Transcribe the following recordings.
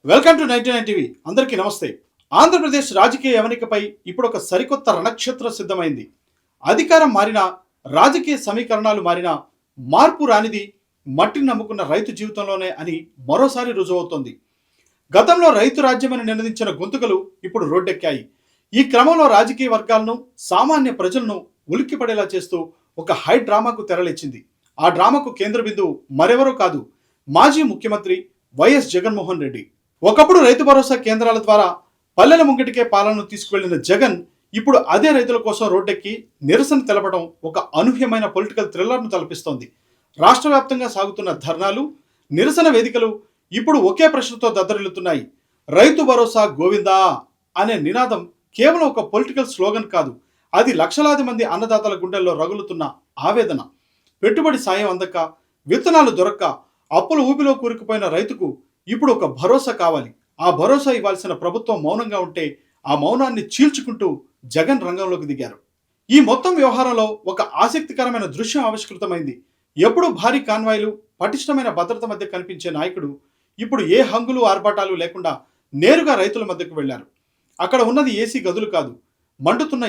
Welcome to 99 TV. అందరికీ నమస్తే. ఆంధ్రప్రదేశ్ రాజకీయ యవనికపై ఇప్పుడు ఒక సరికొత్త రణక్షేత్రం సిద్ధమైంది. అధికారం మారినా, రాజకీయ సమీకరణాలు మారినా, మార్పు రానిది మట్టిని నమ్ముకున్న రైతు జీవితంలోనే అని మరోసారి రుజువవుతోంది. గతంలో రైతు రాజ్యమని నినదించిన గొంతుకలు ఇప్పుడు రోడ్డెక్కాయి. ఈ క్రమంలో రాజకీయ వర్గాలను, సామాన్య ప్రజలను ఉలిక్కిపడేలా చేస్తూ ఒక హై డ్రామాకు తెరలేచింది. ఆ డ్రామాకు కేంద్ర బిందువు మరెవరో కాదు, మాజీ ముఖ్యమంత్రి వైఎస్ జగన్మోహన్ రెడ్డి. ఒకప్పుడు రైతు భరోసా కేంద్రాల ద్వారా పల్లెల ముంగిటికే పాలనను తీసుకువెళ్లిన జగన్ ఇప్పుడు అదే రైతుల కోసం రోడ్డెక్కి నిరసన తెలపడం ఒక అనూహ్యమైన పొలిటికల్ థ్రిల్లర్ను తలపిస్తోంది. రాష్ట్ర వ్యాప్తంగా సాగుతున్న ధర్నాలు, నిరసన వేదికలు ఇప్పుడు ఒకే ప్రశ్నతో దద్దరిల్లుతున్నాయి. రైతు భరోసా గోవిందా అనే నినాదం కేవలం ఒక పొలిటికల్ స్లోగన్ కాదు, అది లక్షలాది మంది అన్నదాతల గుండెల్లో రగులుతున్న ఆవేదన. పెట్టుబడి సాయం అందక, విత్తనాలు దొరక్క, అప్పుల ఊబిలో కూరుకుపోయిన రైతుకు ఇప్పుడు ఒక భరోసా కావాలి. ఆ భరోసా ఇవ్వాల్సిన ప్రభుత్వం మౌనంగా ఉంటే ఆ మౌనాన్ని చీల్చుకుంటూ జగన్ రంగంలోకి దిగారు. ఈ మొత్తం వ్యవహారంలో ఒక ఆసక్తికరమైన దృశ్యం ఆవిష్కృతమైంది. ఎప్పుడు భారీ కాన్వాయ్లు, పటిష్టమైన భద్రత మధ్య కనిపించే నాయకుడు ఇప్పుడు ఏ హంగులు ఆర్భాటాలు లేకుండా నేరుగా రైతుల మధ్యకు వెళ్లారు. అక్కడ ఉన్నది ఏసీ గదులు కాదు, మండుతున్న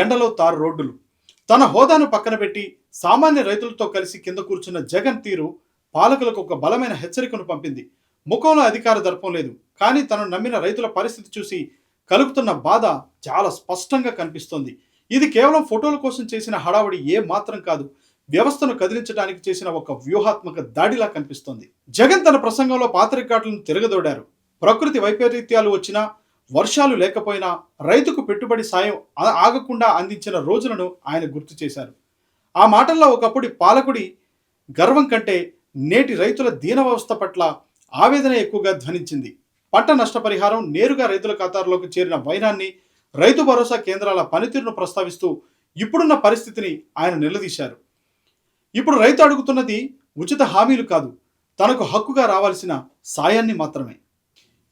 ఎండలో తారు రోడ్డులు. తన హోదాను పక్కన పెట్టి సామాన్య రైతులతో కలిసి కింద కూర్చున్న జగన్ తీరు పాలకులకు ఒక బలమైన హెచ్చరికను పంపింది. ముఖంలో అధికార దర్పం లేదు, కానీ తనను నమ్మిన రైతుల పరిస్థితి చూసి కలుగుతున్న బాధ చాలా స్పష్టంగా కనిపిస్తోంది. ఇది కేవలం ఫోటోల కోసం చేసిన హడావుడి ఏ మాత్రం కాదు, వ్యవస్థను కదిలించడానికి చేసిన ఒక వ్యూహాత్మక దాడిలా కనిపిస్తోంది. జగన్ తన ప్రసంగంలో పాత రికార్డులను తిరగదోడారు. ప్రకృతి వైపరీత్యాలు వచ్చినా, వర్షాలు లేకపోయినా రైతుకు పెట్టుబడి సాయం ఆగకుండా అందించిన రోజులను ఆయన గుర్తు చేశారు. ఆ మాటల్లో ఒకప్పుడు పాలకుడి గర్వం కంటే నేటి రైతుల దీనవస్థ పట్ల ఆవేదన ఎక్కువగా ధ్వనించింది. పంట నష్టపరిహారం నేరుగా రైతుల ఖాతాల్లోకి చేరిన వైనాన్ని, రైతు భరోసా కేంద్రాల పనితీరును ప్రస్తావిస్తూ ఇప్పుడున్న పరిస్థితిని ఆయన నిలదీశారు. ఇప్పుడు రైతు అడుగుతున్నది ఉచిత హామీలు కాదు, తనకు హక్కుగా రావాల్సిన సాయాన్ని మాత్రమే.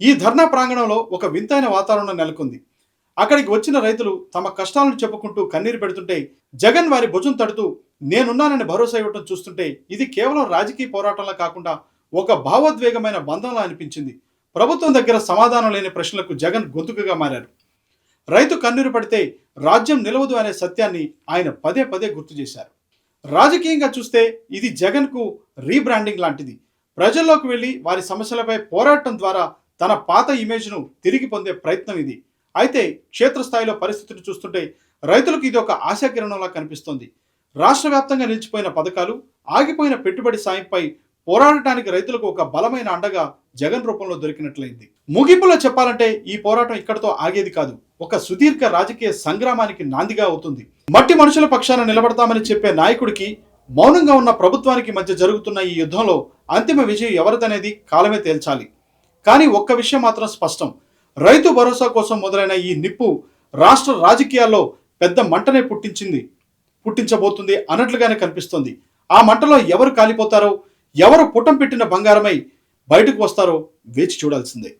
ఈ ధర్నా ప్రాంగణంలో ఒక వింతైన వాతావరణం నెలకొంది. అక్కడికి వచ్చిన రైతులు తమ కష్టాలను చెప్పుకుంటూ కన్నీరు పెడుతుంటే, జగన్ వారి భుజం తడుతూ నేనున్నానని భరోసా ఇవ్వటం చూస్తుంటే ఇది కేవలం రాజకీయ పోరాటంలా కాకుండా ఒక భావోద్వేగమైన బంధంలా అనిపించింది. ప్రభుత్వం దగ్గర సమాధానం లేని ప్రశ్నలకు జగన్ గొంతుకగా మారారు. రైతు కన్నీరు పడితే రాజ్యం నిలవదు అనే సత్యాన్ని ఆయన పదే పదే గుర్తు చేశారు. రాజకీయంగా చూస్తే ఇది జగన్కు రీబ్రాండింగ్ లాంటిది. ప్రజల్లోకి వెళ్ళి వారి సమస్యలపై పోరాటం ద్వారా తన పాత ఇమేజ్ను తిరిగి పొందే ప్రయత్నం ఇది. అయితే క్షేత్రస్థాయిలో పరిస్థితిని చూస్తుంటే రైతులకు ఇది ఒక ఆశాకిరణంలా కనిపిస్తోంది. రాష్ట్ర వ్యాప్తంగా నిలిచిపోయిన పథకాలు, ఆగిపోయిన పెట్టుబడి సాయంపై పోరాడటానికి రైతులకు ఒక బలమైన అండగా జగన్ రూపంలో దొరికినట్లయింది. ముగింపులో చెప్పాలంటే ఈ పోరాటం ఇక్కడితో ఆగేది కాదు, ఒక సుదీర్ఘ రాజకీయ సంగ్రామానికి నాందిగా అవుతుంది. మట్టి మనుషుల పక్షాన నిలబడతామని చెప్పే నాయకుడికి, మౌనంగా ఉన్న ప్రభుత్వానికి మధ్య జరుగుతున్న ఈ యుద్ధంలో అంతిమ విజయం ఎవరిదనేది కాలమే తేల్చాలి. కానీ ఒక్క విషయం మాత్రం స్పష్టం, రైతు భరోసా కోసం మొదలైన ఈ నిప్పు రాష్ట్ర రాజకీయాల్లో పెద్ద మంటనే పుట్టించబోతుంది అన్నట్లుగానే కనిపిస్తోంది. ఆ మంటలో ఎవరు కాలిపోతారో, ఎవరు పుటం పెట్టిన బంగారమై బయటకు వస్తారో వేచి చూడాల్సిందే.